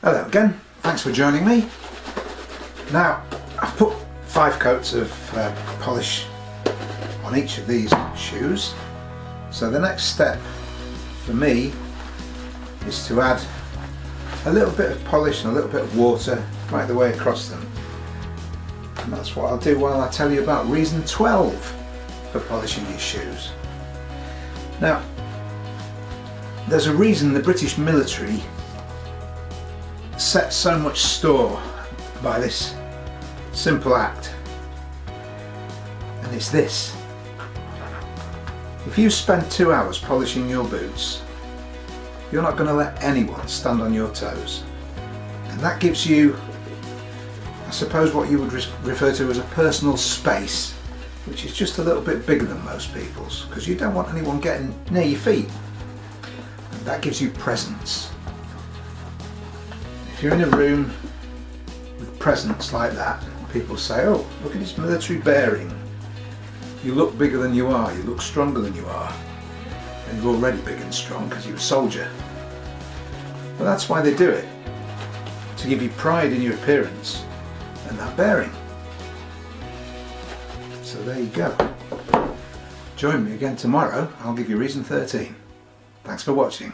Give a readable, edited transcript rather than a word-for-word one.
Hello again, thanks for joining me. Now, I've put 5 coats of polish on each of these shoes. So the next step for me is to add a little bit of polish and a little bit of water right the way across them. And that's what I'll do while I tell you about reason 12 for polishing your shoes. Now, there's a reason the British military set so much store by this simple act, and it's this: if you spend 2 hours polishing your boots, you're not going to let anyone stand on your toes, and that gives you, I suppose, what you would refer to as a personal space, which is just a little bit bigger than most people's, because you don't want anyone getting near your feet. And that gives you presence. If you're in a room with presence like that, people say, "Oh, look at his military bearing. You look bigger than you are, you look stronger than you are." And you're already big and strong because you're a soldier. But that's why they do it, to give you pride in your appearance and that bearing. So there you go. Join me again tomorrow, I'll give you reason 13. Thanks for watching.